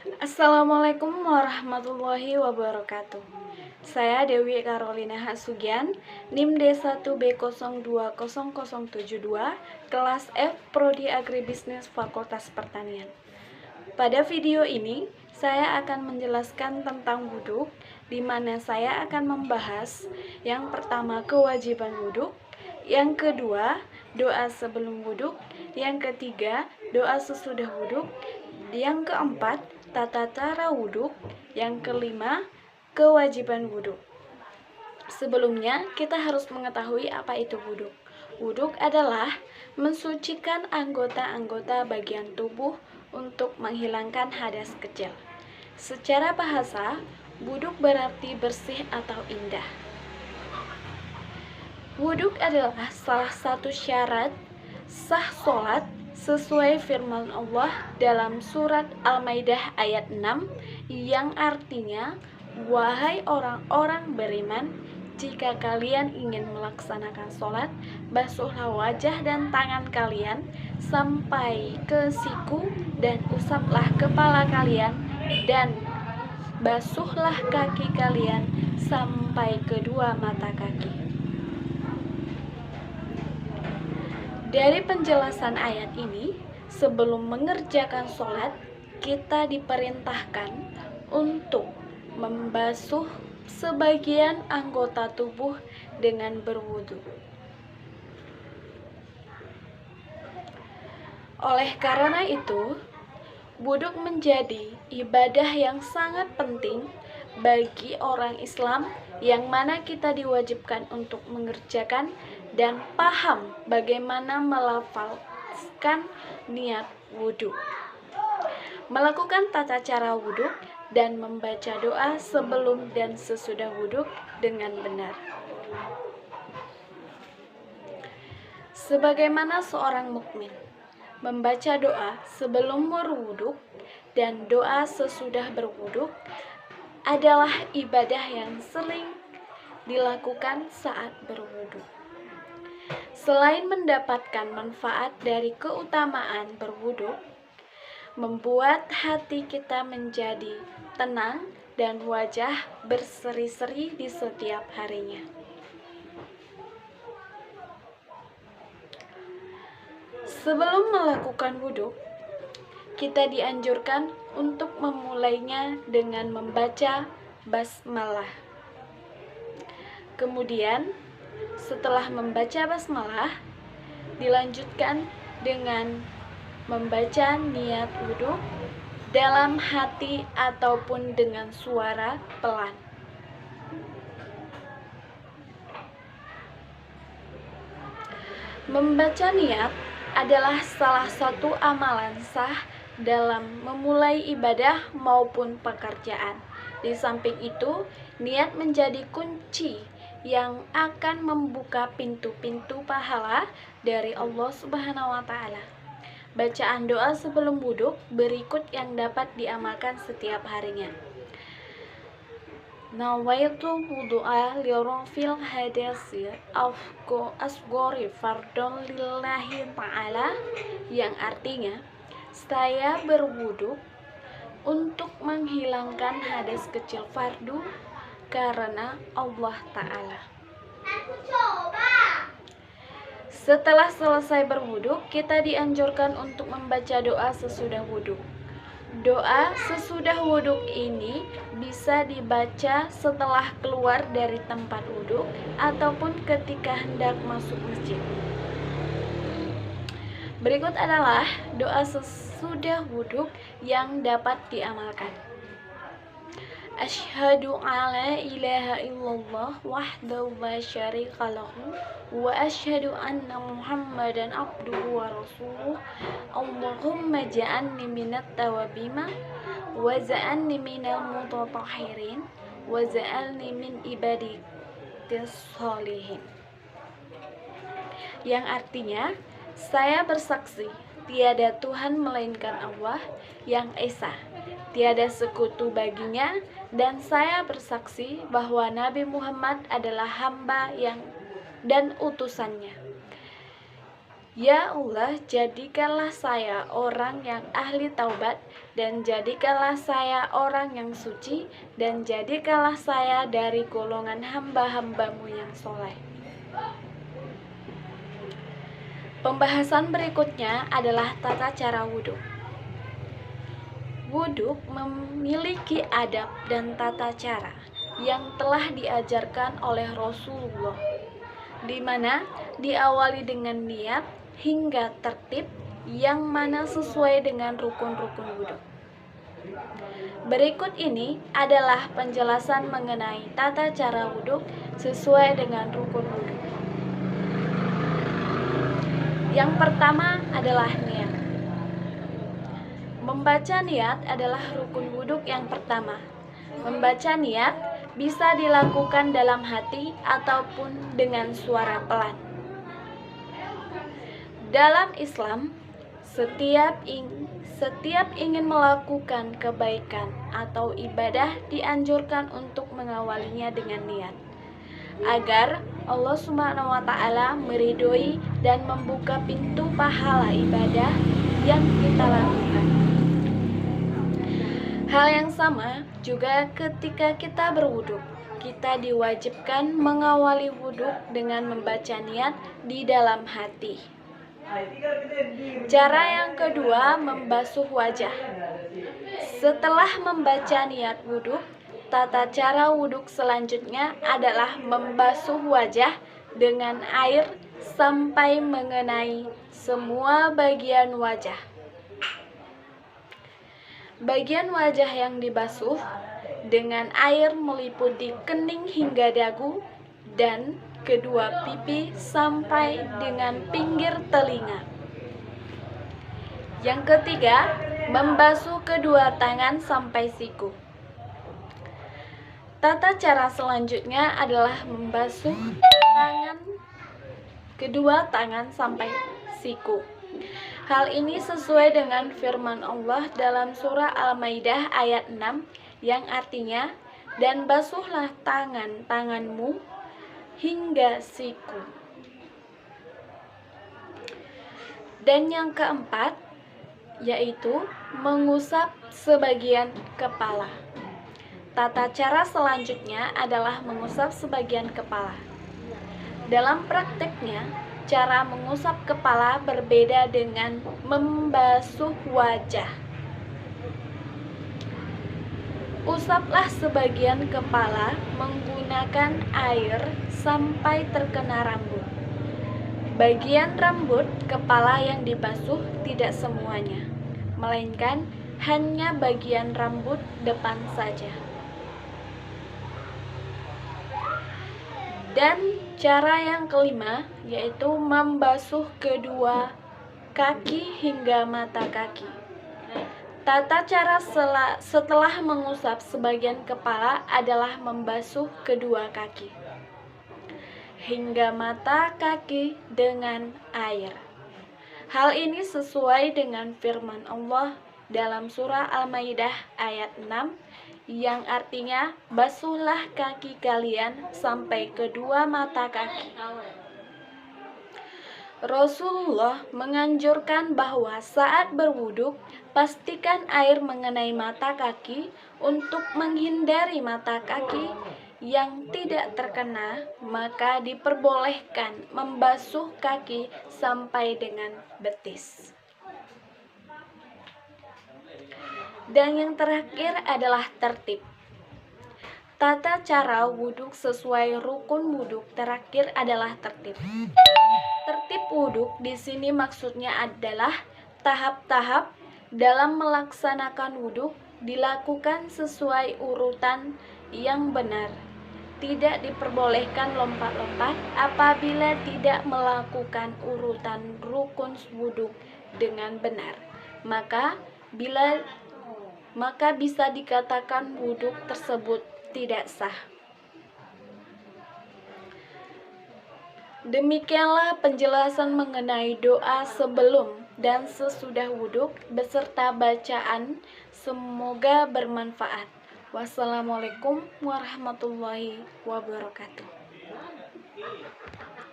Assalamualaikum warahmatullahi wabarakatuh. Saya Dewi Carolina Hasugian, NIM D1B020072, kelas F Prodi Agribisnis Fakultas Pertanian. Pada video ini, saya akan menjelaskan tentang wudhu, di mana saya akan membahas yang pertama kewajiban wudhu, yang kedua doa sebelum wudhu, yang ketiga doa sesudah wudhu, yang keempat tata cara wudhu, yang kelima kewajiban wudhu. Sebelumnya, kita harus mengetahui apa itu wudhu. Wudhu adalah mensucikan anggota-anggota bagian tubuh untuk menghilangkan hadas kecil. Secara bahasa, wudhu berarti bersih atau indah. Wudhu adalah salah satu syarat sah sholat sesuai firman Allah dalam surat Al-Maidah ayat 6 yang artinya, wahai orang-orang beriman, jika kalian ingin melaksanakan sholat, basuhlah wajah dan tangan kalian sampai ke siku dan usaplah kepala kalian dan basuhlah kaki kalian sampai kedua mata kaki. Dari penjelasan ayat ini, sebelum mengerjakan sholat, kita diperintahkan untuk membasuh sebagian anggota tubuh dengan berwudu. Oleh karena itu, wudu menjadi ibadah yang sangat penting bagi orang Islam, yang mana kita diwajibkan untuk mengerjakan dan paham bagaimana melafalkan niat wudhu, melakukan tata cara wudhu, dan membaca doa sebelum dan sesudah wudhu dengan benar. Sebagaimana seorang mukmin membaca doa sebelum berwudhu dan doa sesudah berwudhu adalah ibadah yang sering dilakukan saat berwudhu. Selain mendapatkan manfaat dari keutamaan berwudhu, membuat hati kita menjadi tenang dan wajah berseri-seri di setiap harinya. Sebelum melakukan wudhu, kita dianjurkan untuk memulainya dengan membaca basmalah. Kemudian, setelah membaca basmalah, dilanjutkan dengan membaca niat wudhu dalam hati ataupun dengan suara pelan. Membaca niat adalah salah satu amalan sah dalam memulai ibadah maupun pekerjaan. Di samping itu, niat menjadi kunci yang akan membuka pintu-pintu pahala dari Allah Subhanahu wa Ta'ala. Bacaan doa sebelum wudhu berikut yang dapat diamalkan setiap harinya. Nawaitu wudu'a lirafil hadasi asgori fardon lillahi ta'ala, yang artinya, saya berwudhu untuk menghilangkan hadas kecil fardu karena Allah Ta'ala. Setelah selesai berwudhu, kita dianjurkan untuk membaca doa sesudah wudhu. Doa sesudah wudhu ini bisa dibaca setelah keluar dari tempat wudhu ataupun ketika hendak masuk masjid. Berikut adalah doa sesudah wudhu yang dapat diamalkan. Asyhadu alla ilaha illallah wahdahu la syarika lahu wa asyhadu anna Muhammadan abduhu wa rasuluh. Allahumma ja'alni minat tawabima wa ja'alni minal mutatahhirin wa ja'alni min ibadikas sholihin. Yang artinya, saya bersaksi tiada Tuhan melainkan Allah yang Esa, tiada sekutu baginya, dan saya bersaksi bahwa Nabi Muhammad adalah hamba dan utusannya. Ya Allah, jadikanlah saya orang yang ahli taubat, dan jadikanlah saya orang yang suci, dan jadikanlah saya dari golongan hamba-hambamu yang soleh. Pembahasan berikutnya adalah tata cara wudhu. Wudhu memiliki adab dan tata cara yang telah diajarkan oleh Rasulullah, di mana diawali dengan niat hingga tertib yang mana sesuai dengan rukun-rukun wudhu. Berikut ini adalah penjelasan mengenai tata cara wudhu sesuai dengan rukun wudhu. Yang pertama adalah niat. Membaca niat adalah rukun wudhu yang pertama. Membaca niat bisa dilakukan dalam hati ataupun dengan suara pelan. Dalam Islam, setiap ingin melakukan kebaikan atau ibadah dianjurkan untuk mengawalinya dengan niat, agar Allah Subhanahu wa Ta'ala meridhoi dan membuka pintu pahala ibadah yang kita lakukan. Hal yang sama juga ketika kita berwudhu, kita diwajibkan mengawali wudhu dengan membaca niat di dalam hati. Cara yang kedua, membasuh wajah. Setelah membaca niat wudhu, tata cara wudhu selanjutnya adalah membasuh wajah dengan air sampai mengenai semua bagian wajah. Bagian wajah yang dibasuh dengan air meliputi kening hingga dagu dan kedua pipi sampai dengan pinggir telinga. Yang ketiga, membasuh kedua tangan sampai siku. Tata cara selanjutnya adalah membasuh kedua tangan sampai siku. Hal ini sesuai dengan firman Allah dalam surah Al-Maidah ayat 6 yang artinya, dan basuhlah tanganmu hingga siku. Dan yang keempat yaitu mengusap sebagian kepala. Tata cara selanjutnya adalah mengusap sebagian kepala. Dalam prakteknya, cara mengusap kepala berbeda dengan membasuh wajah. Usaplah sebagian kepala menggunakan air sampai terkena rambut. Bagian rambut kepala yang dibasuh tidak semuanya, melainkan hanya bagian rambut depan saja. Dan cara yang kelima yaitu membasuh kedua kaki hingga mata kaki. Tata cara setelah mengusap sebagian kepala adalah membasuh kedua kaki hingga mata kaki dengan air. Hal ini sesuai dengan firman Allah dalam surah Al-Maidah ayat 6 yang artinya, basuhlah kaki kalian sampai kedua mata kaki. Rasulullah menganjurkan bahwa saat berwudhu, pastikan air mengenai mata kaki untuk menghindari mata kaki yang tidak terkena, maka diperbolehkan membasuh kaki sampai dengan betis. Dan yang terakhir adalah tertib. Tata cara wudhu sesuai rukun wudhu terakhir adalah tertib. Tertib wudhu di sini maksudnya adalah tahap-tahap dalam melaksanakan wudhu dilakukan sesuai urutan yang benar. Tidak diperbolehkan lompat-lompat apabila tidak melakukan urutan rukun wudhu dengan benar. Maka bisa dikatakan wudhu tersebut tidak sah. Demikianlah penjelasan mengenai doa sebelum dan sesudah wudhu beserta bacaan. Semoga bermanfaat. Wassalamualaikum warahmatullahi wabarakatuh.